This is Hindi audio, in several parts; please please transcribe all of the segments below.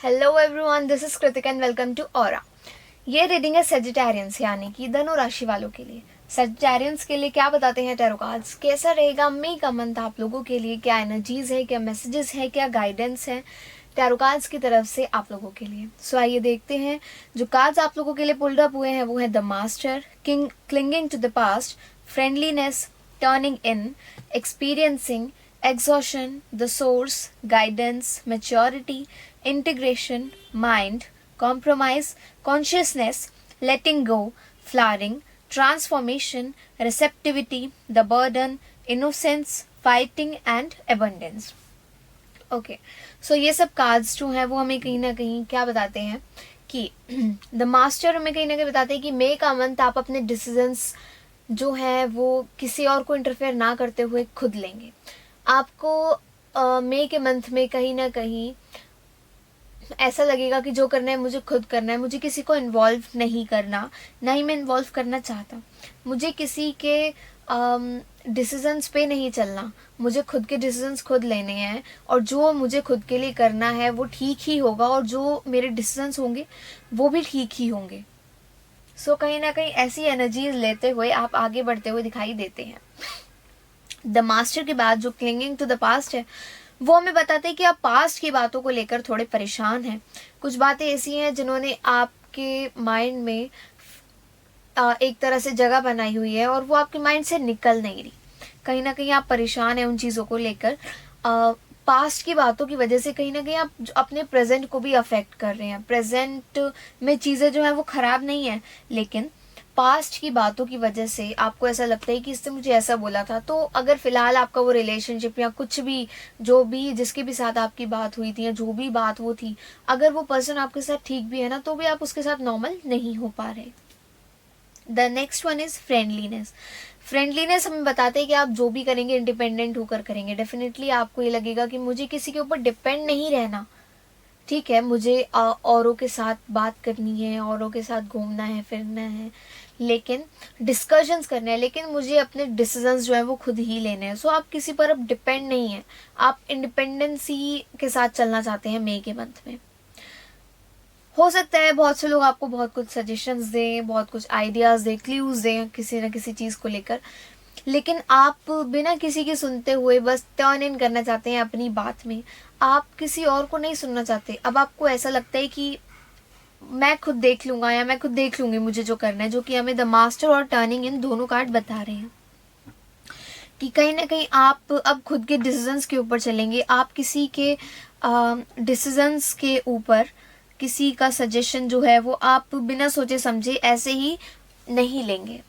Hello everyone, this is Kritik and welcome to Aura. ये रीडिंग है सेजिटेरियंस यानी कि धनु राशि वालों के लिए। सेजिटेरियंस के लिए क्या बताते हैं टैरो कार्ड्स, कैसा रहेगा मई का मंथ आप लोगों के लिए, क्या एनर्जीज है, क्या मैसेजेस है, क्या गाइडेंस है टैरो कार्ड्स की तरफ से आप लोगों के लिए। सो आइए देखते हैं। जो कार्ड्स आप लोगों के लिए पुल्ड अप हुए हैं वो है the master, king, clinging to the past, friendliness, turning in, experiencing, exhaustion, the source, guidance, maturity, integration, mind, compromise, consciousness, letting go, flowering, transformation, receptivity, the burden, innocence, fighting and abundance. Okay, so ये सब कार्ड्स जो हैं वो हमें कहीं ना कहीं क्या बताते हैं कि द मास्टर हमें कहीं ना कहीं बताते हैं कि मई का मंथ आप अपने डिसीजंस जो है वो किसी और को इंटरफेयर ना करते हुए खुद लेंगे। आपको मई के मंथ में कहीं ना कहीं ऐसा लगेगा कि जो करना है मुझे खुद करना है, मुझे किसी को इन्वॉल्व नहीं करना, ना ही मैं इन्वॉल्व करना चाहता, मुझे किसी के डिसीजंस पे नहीं चलना, मुझे खुद के डिसीजंस खुद लेने हैं और जो मुझे खुद के लिए करना है वो ठीक ही होगा और जो मेरे डिसीजंस होंगे वो भी ठीक ही होंगे। सो कहीं ना कहीं ऐसी एनर्जीज लेते हुए आप आगे बढ़ते हुए दिखाई देते हैं। द मास्टर के बाद जो क्लिंगिंग टू द पास्ट है वो हमें बताते हैं कि आप पास्ट की बातों को लेकर थोड़े परेशान हैं। कुछ बातें ऐसी हैं जिन्होंने आपके माइंड में एक तरह से जगह बनाई हुई है और वो आपके माइंड से निकल नहीं रही। कहीं ना कहीं आप परेशान हैं उन चीज़ों को लेकर। पास्ट की बातों की वजह से कहीं ना कहीं आप अपने प्रेजेंट को भी अफेक्ट कर रहे हैं। प्रेजेंट में चीज़ें जो है वो ख़राब नहीं है, लेकिन पास्ट की बातों की वजह से आपको ऐसा लगता है कि इससे मुझे ऐसा बोला था। तो अगर फिलहाल आपका वो रिलेशनशिप या कुछ भी जो भी जिसके भी साथ आपकी बात हुई थी या जो भी बात वो थी, अगर वो पर्सन आपके साथ ठीक भी है ना, तो भी आप उसके साथ नॉर्मल नहीं हो पा रहे। The next one is friendliness. Friendliness हमें बताते हैं कि आप जो भी करेंगे इंडिपेंडेंट होकर करेंगे। डेफिनेटली आपको ये लगेगा कि मुझे किसी के ऊपर डिपेंड नहीं रहना। ठीक है, मुझे औरों के साथ बात करनी है, औरों के साथ घूमना है, फिरना है, लेकिन डिस्कशंस करने हैं, लेकिन मुझे अपने डिसीजंस जो है वो खुद ही लेने हैं। सो आप किसी पर अब डिपेंड नहीं है, आप इंडिपेंडेंसी के साथ चलना चाहते हैं मई के मंथ में। हो सकता है बहुत से लोग आपको बहुत कुछ सजेशंस दें, बहुत कुछ आइडियाज़ दें, क्ल्यूज़ दें किसी न किसी चीज़ को लेकर, लेकिन आप बिना किसी की सुनते हुए बस टर्न इन करना चाहते हैं अपनी बात में। आप किसी और को नहीं सुनना चाहते। अब आपको ऐसा लगता है कि मैं खुद देख लूँगा या मैं खुद देख लूँगी मुझे जो करना है, जो कि हमें द मास्टर और टर्निंग इन दोनों कार्ड बता रहे हैं कि कहीं ना कहीं आप अब खुद के डिसीजंस के ऊपर चलेंगे। आप किसी के डिसीजंस के ऊपर किसी का सजेशन जो है वो आप बिना सोचे समझे ऐसे ही नहीं लेंगे।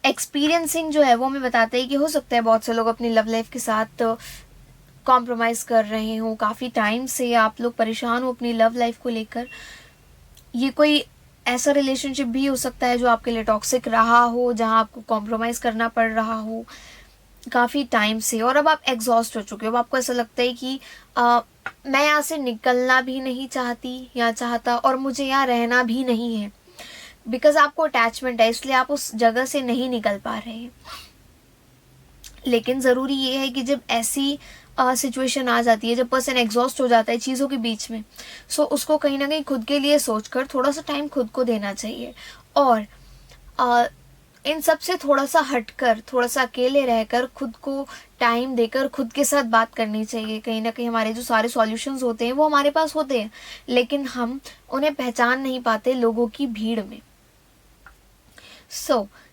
एक्सपीरियंसिंग जो है वो हमें बताते हैं कि हो सकता है बहुत से लोग अपनी लव लाइफ के साथ कॉम्प्रोमाइज़ कर रहे हो। काफ़ी टाइम से आप लोग परेशान हो अपनी लव लाइफ को लेकर। ये कोई ऐसा रिलेशनशिप भी हो सकता है जो आपके लिए टॉक्सिक रहा हो, जहां आपको कॉम्प्रोमाइज़ करना पड़ रहा हो काफ़ी टाइम से, और अब आप एग्जॉस्ट हो चुके हो। अब आपको ऐसा लगता है कि मैं यहाँ से निकलना भी नहीं चाहती या चाहता, और मुझे यहाँ रहना भी नहीं है, बिकॉज आपको अटैचमेंट है, इसलिए आप उस जगह से नहीं निकल पा रहे हैं। लेकिन ज़रूरी ये है कि जब ऐसी सिचुएशन आ जाती है, जब पर्सन एग्जॉस्ट हो जाता है चीज़ों के बीच में, सो उसको कहीं ना कहीं खुद के लिए सोचकर थोड़ा सा टाइम खुद को देना चाहिए, और इन सब से थोड़ा सा हटकर, थोड़ा सा अकेले रहकर, खुद को टाइम देकर खुद के साथ बात करनी चाहिए। कहीं ना कहीं हमारे जो सारे सॉल्यूशंस होते हैं वो हमारे पास होते हैं, लेकिन हम उन्हें पहचान नहीं पाते लोगों की भीड़ में।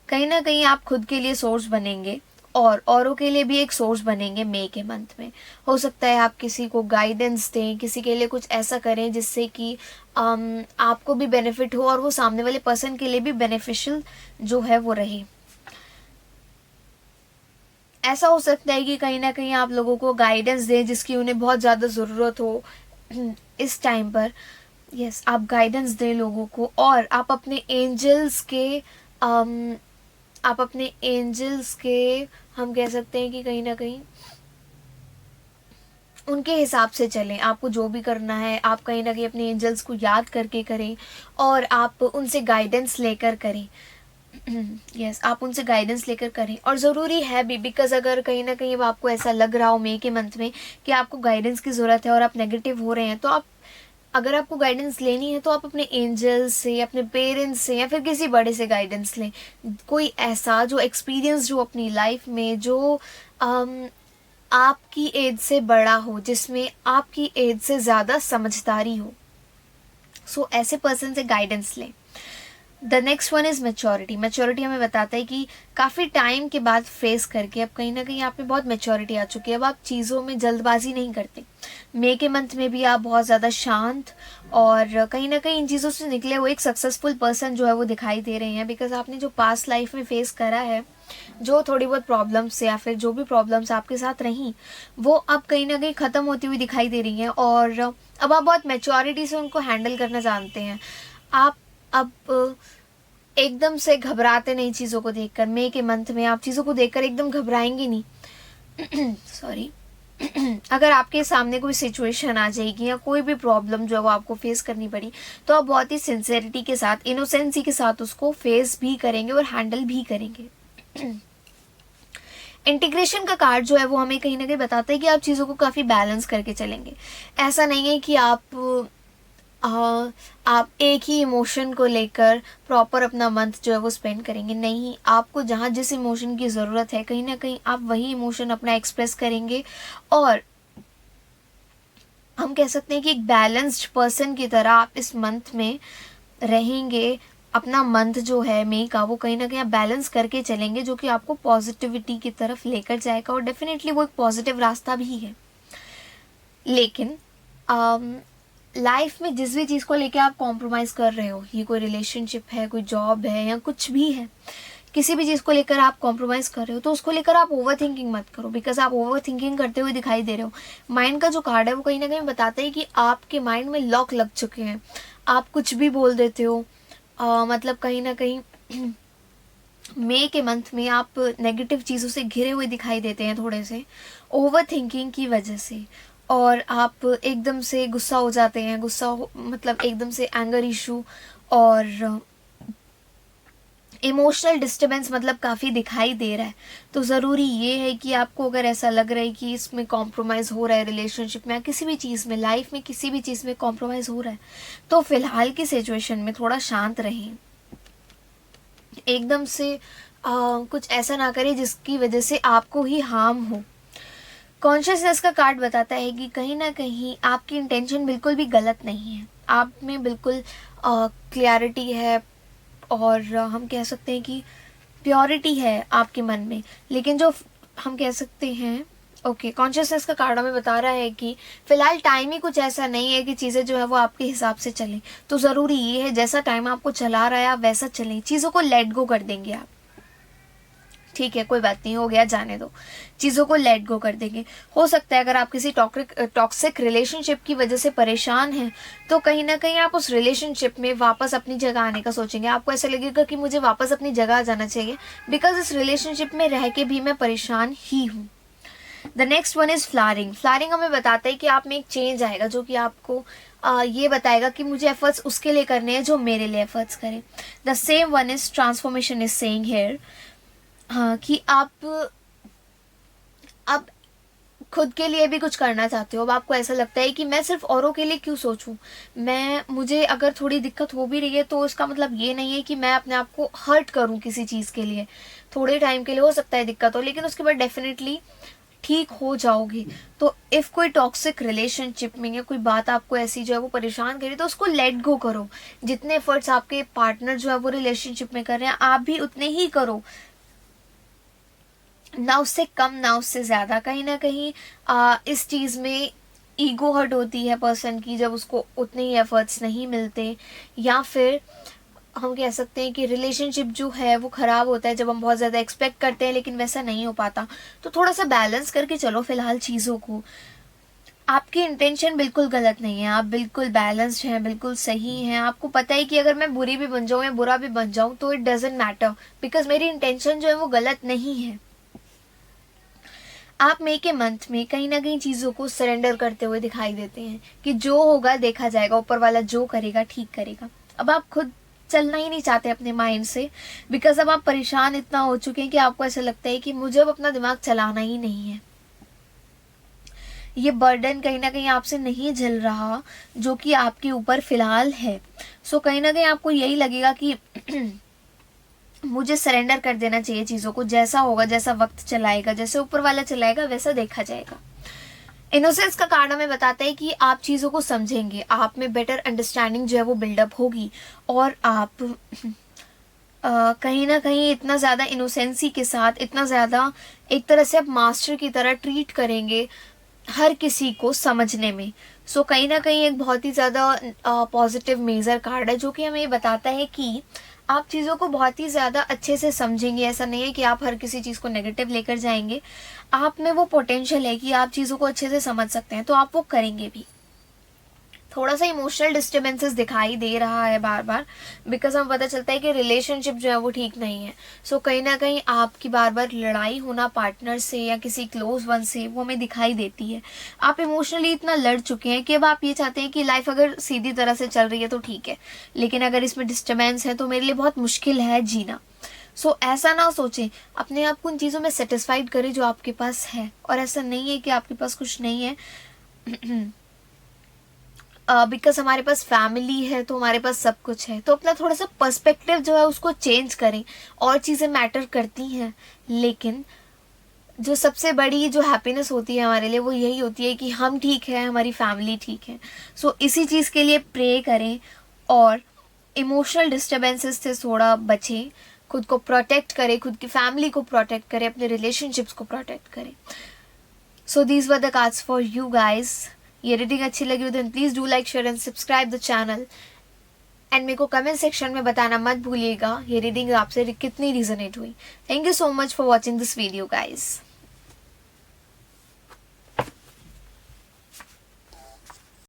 कहीं ना कहीं आप खुद के लिए सोर्स बनेंगे और औरों के लिए भी एक सोर्स बनेंगे मई के मंथ में। हो सकता है आप किसी को गाइडेंस दें, किसी के लिए कुछ ऐसा करें जिससे कि आपको भी बेनिफिट हो और वो सामने वाले पर्सन के लिए भी बेनिफिशियल जो है वो रहे। ऐसा हो सकता है कि कहीं ना कहीं आप लोगों को गाइडेंस दें जिसकी उन्हें बहुत ज़्यादा ज़रूरत हो इस टाइम पर। यस, आप गाइडेंस दें लोगों को, और आप अपने एंजल्स के हम कह सकते हैं कि कहीं ना कहीं उनके हिसाब से चलें। आपको जो भी करना है आप कहीं ना कहीं अपने एंजल्स को याद करके करें और आप उनसे गाइडेंस लेकर करें। यस आप उनसे गाइडेंस लेकर करें, और ज़रूरी है भी, बिकॉज अगर कहीं ना कहीं अब आपको ऐसा लग रहा हो मई के मंथ में कि आपको गाइडेंस की ज़रूरत है और आप नेगेटिव हो रहे हैं, तो आप, अगर आपको गाइडेंस लेनी है तो आप अपने एंजल्स से, अपने पेरेंट्स से, या फिर किसी बड़े से गाइडेंस लें। कोई ऐसा जो एक्सपीरियंस जो अपनी लाइफ में जो आपकी एज से बड़ा हो, जिसमें आपकी एज से ज़्यादा समझदारी हो, सो ऐसे पर्सन से गाइडेंस लें। The next one is maturity. Maturity हमें बताता है कि काफ़ी टाइम के बाद फेस करके अब कहीं ना कहीं आप में बहुत मेच्योरिटी आ चुकी है, अब आप चीज़ों में जल्दबाजी नहीं करते। मई के मंथ में भी आप बहुत ज़्यादा शांत और कहीं ना कहीं इन चीज़ों से निकले हुए एक सक्सेसफुल पर्सन जो है वो दिखाई दे रहे हैं, बिकॉज आपने जो पास्ट लाइफ में फेस करा है, जो थोड़ी बहुत प्रॉब्लम्स या फिर जो भी प्रॉब्लम्स आपके साथ रहीं, वो अब कहीं ना कहीं ख़त्म होती हुई दिखाई दे रही हैं, और अब आप बहुत मेच्योरिटी से उनको हैंडल करना जानते हैं। आप अब एकदम से घबराते नहीं चीज़ों को देखकर। मई के मंथ में आप चीज़ों को देखकर एकदम घबराएंगे नहीं। सॉरी। अगर आपके सामने कोई सिचुएशन आ जाएगी या कोई भी प्रॉब्लम जो है वो आपको फेस करनी पड़ी, तो आप बहुत ही सिंसेरिटी के साथ, इनोसेंसी के साथ उसको फेस भी करेंगे और हैंडल भी करेंगे। इंटीग्रेशन का कार्ड जो है वो हमें कहीं ना कहीं बताता है कि आप चीज़ों को काफ़ी बैलेंस करके चलेंगे। ऐसा नहीं है कि आप एक ही इमोशन को लेकर प्रॉपर अपना मंथ जो है वो स्पेंड करेंगे। नहीं, आपको जहाँ जिस इमोशन की ज़रूरत है, कहीं ना कहीं आप वही इमोशन अपना एक्सप्रेस करेंगे, और हम कह सकते हैं कि एक बैलेंस्ड पर्सन की तरह आप इस मंथ में रहेंगे। अपना मंथ जो है मई का, वो कहीं ना कहीं आप बैलेंस करके चलेंगे, जो कि आपको पॉजिटिविटी की तरफ लेकर जाएगा, और डेफिनेटली वो एक पॉजिटिव रास्ता भी है। लेकिन लाइफ में जिस भी चीज़ को लेके आप कॉम्प्रोमाइज़ कर रहे हो, ये कोई रिलेशनशिप है, कोई जॉब है, या कुछ भी है, किसी भी चीज़ को लेकर आप कॉम्प्रोमाइज़ कर रहे हो, तो उसको लेकर आप ओवर थिंकिंग मत करो, बिकॉज आप ओवर थिंकिंग करते हुए दिखाई दे रहे हो। माइंड का जो कार्ड है वो कहीं ना कहीं बताता है कि आपके माइंड में लॉक लग चुके हैं, आप कुछ भी बोल देते हो। मतलब कहीं ना कहीं मई के मंथ में आप नेगेटिव चीज़ों से घिरे हुए दिखाई देते हैं, थोड़े से ओवर थिंकिंग की वजह से, और आप एकदम से गुस्सा हो जाते हैं। मतलब एकदम से एंगर इशू और इमोशनल डिस्टर्बेंस मतलब काफ़ी दिखाई दे रहा है। तो ज़रूरी ये है कि आपको अगर ऐसा लग रहा है कि इसमें कॉम्प्रोमाइज़ हो रहा है, रिलेशनशिप में या किसी भी चीज़ में, लाइफ में किसी भी चीज़ में कॉम्प्रोमाइज़ हो रहा है, तो फ़िलहाल की सिचुएशन में थोड़ा शांत रहें। एकदम से कुछ ऐसा ना करें जिसकी वजह से आपको ही हार्म हो। कॉन्शियसनेस का कार्ड बताता है कि कहीं ना कहीं आपकी इंटेंशन बिल्कुल भी गलत नहीं है, आप में बिल्कुल क्लैरिटी है, और हम कह सकते हैं कि प्योरिटी है आपके मन में। लेकिन जो हम कह सकते हैं, कॉन्शियसनेस का कार्ड हमें बता रहा है कि फ़िलहाल टाइम ही कुछ ऐसा नहीं है कि चीज़ें जो है वो आपके हिसाब से चलें। तो ज़रूरी ये है, जैसा टाइम आपको चला रहा है आप वैसा चलें, चीज़ों को लेट गो कर देंगे आप। ठीक है, कोई बात नहीं, हो गया, जाने दो, चीज़ों को लेट गो कर देंगे। हो सकता है अगर आप किसी टॉक्सिक रिलेशनशिप की वजह से परेशान हैं, तो कहीं ना कहीं आप उस रिलेशनशिप में वापस अपनी जगह आने का सोचेंगे। आपको ऐसा लगेगा कि मुझे वापस अपनी जगह आ जाना चाहिए, बिकॉज इस रिलेशनशिप में रह के भी मैं परेशान ही हूँ। The next one is flowering. Flowering हमें बताता है कि आप में एक चेंज आएगा, जो कि आपको ये बताएगा कि मुझे एफर्ट्स उसके लिए करने हैं जो मेरे लिए एफर्ट्स करें। The same one is transformation is saying here, हाँ, कि आप अब खुद के लिए भी कुछ करना चाहते हो। अब आपको ऐसा लगता है कि मैं सिर्फ औरों के लिए क्यों सोचूं, मुझे अगर थोड़ी दिक्कत हो भी रही है तो इसका मतलब ये नहीं है कि मैं अपने आप को हर्ट करूं किसी चीज़ के लिए। थोड़े टाइम के लिए हो सकता है दिक्कत हो, लेकिन उसके बाद डेफिनेटली ठीक हो जाओगे। तो इफ़ कोई टॉक्सिक रिलेशनशिप में या कोई बात आपको ऐसी जो है वो परेशान करे, तो उसको लेट गो करो। जितने एफर्ट्स आपके पार्टनर जो है वो रिलेशनशिप में कर रहे हैं, आप भी उतने ही करो, ना उससे कम ना उससे ज़्यादा। कहीं ना कहीं इस चीज़ में ईगो हर्ट होती है पर्सन की, जब उसको उतने ही एफर्ट्स नहीं मिलते, या फिर हम कह सकते हैं कि रिलेशनशिप जो है वो ख़राब होता है जब हम बहुत ज़्यादा एक्सपेक्ट करते हैं लेकिन वैसा नहीं हो पाता। तो थोड़ा सा बैलेंस करके चलो फ़िलहाल चीज़ों को। आपकी इंटेंशन बिल्कुल गलत नहीं है, आप बिल्कुल बैलेंस्ड हैं, बिल्कुल सही हैं। आपको पता है कि अगर मैं बुरी भी बन जाऊँ या बुरा भी बन जाऊँ तो इट डजेंट मैटर, बिकॉज मेरी इंटेंशन जो है वो गलत नहीं है। आप मई के मंथ में कहीं ना कहीं चीज़ों को सरेंडर करते हुए दिखाई देते हैं कि जो होगा देखा जाएगा, ऊपर वाला जो करेगा ठीक करेगा। अब आप खुद चलना ही नहीं चाहते अपने माइंड से, बिकॉज अब आप परेशान इतना हो चुके हैं कि आपको ऐसा लगता है कि मुझे अब अपना दिमाग चलाना ही नहीं है। ये बर्डन कहीं ना कहीं आपसे नहीं झेल रहा जो कि आपके ऊपर फिलहाल है। सो कहीं ना कहीं आपको यही लगेगा कि मुझे सरेंडर कर देना चाहिए चीज़ों को, जैसा होगा, जैसा वक्त चलाएगा, जैसे ऊपर वाला चलाएगा वैसा देखा जाएगा। इनोसेंस का कारण हमें बताता है कि आप चीज़ों को समझेंगे, आप में बेटर अंडरस्टैंडिंग जो है वो बिल्डअप होगी, और आप कहीं ना कहीं इतना ज़्यादा इनोसेंसी के साथ, इतना ज़्यादा एक तरह से आप मास्टर की तरह ट्रीट करेंगे हर किसी को समझने में। सो कहीं ना कहीं एक बहुत ही ज़्यादा पॉजिटिव मेजर कार्ड है जो कि हमें ये बताता है कि आप चीज़ों को बहुत ही ज़्यादा अच्छे से समझेंगे। ऐसा नहीं है कि आप हर किसी चीज़ को नेगेटिव लेकर जाएंगे, आप में वो पोटेंशियल है कि आप चीज़ों को अच्छे से समझ सकते हैं, तो आप वो करेंगे भी। थोड़ा सा इमोशनल डिस्टर्बेंसेस दिखाई दे रहा है बार बार, बिकॉज हमें पता चलता है कि रिलेशनशिप जो है वो ठीक नहीं है। सो कहीं ना कहीं आपकी बार बार लड़ाई होना पार्टनर से या किसी क्लोज वन से वो हमें दिखाई देती है। आप इमोशनली इतना लड़ चुके हैं कि अब आप ये चाहते हैं कि लाइफ अगर सीधी तरह से चल रही है तो ठीक है, लेकिन अगर इसमें डिस्टर्बेंस है तो मेरे लिए बहुत मुश्किल है जीना। सो ऐसा ना सोचें, अपने आप को उन चीज़ों में सेटिस्फाइड करें जो आपके पास है, और ऐसा नहीं है कि आपके पास कुछ नहीं है। बिकॉज हमारे पास फैमिली है तो हमारे पास सब कुछ है। तो अपना थोड़ा सा पर्सपेक्टिव जो है उसको चेंज करें। और चीज़ें मैटर करती हैं, लेकिन जो सबसे बड़ी जो हैप्पीनेस होती है हमारे लिए वो यही होती है कि हम ठीक हैं, हमारी फैमिली ठीक है। सो इसी चीज़ के लिए प्रे करें और इमोशनल डिस्टर्बेंसेस से थोड़ा बचें, खुद को प्रोटेक्ट करें, खुद की फैमिली को प्रोटेक्ट करें, अपने रिलेशनशिप्स को प्रोटेक्ट करें। So these were the cards for you guys. ये रीडिंग अच्छी लगी हो then please do like, share and subscribe the channel. And मेरे को कमेंट सेक्शन में बताना मत भूलिएगा ये रीडिंग आपसे कितनी रिजोनेट हुई। Thank you so much for watching this video guys.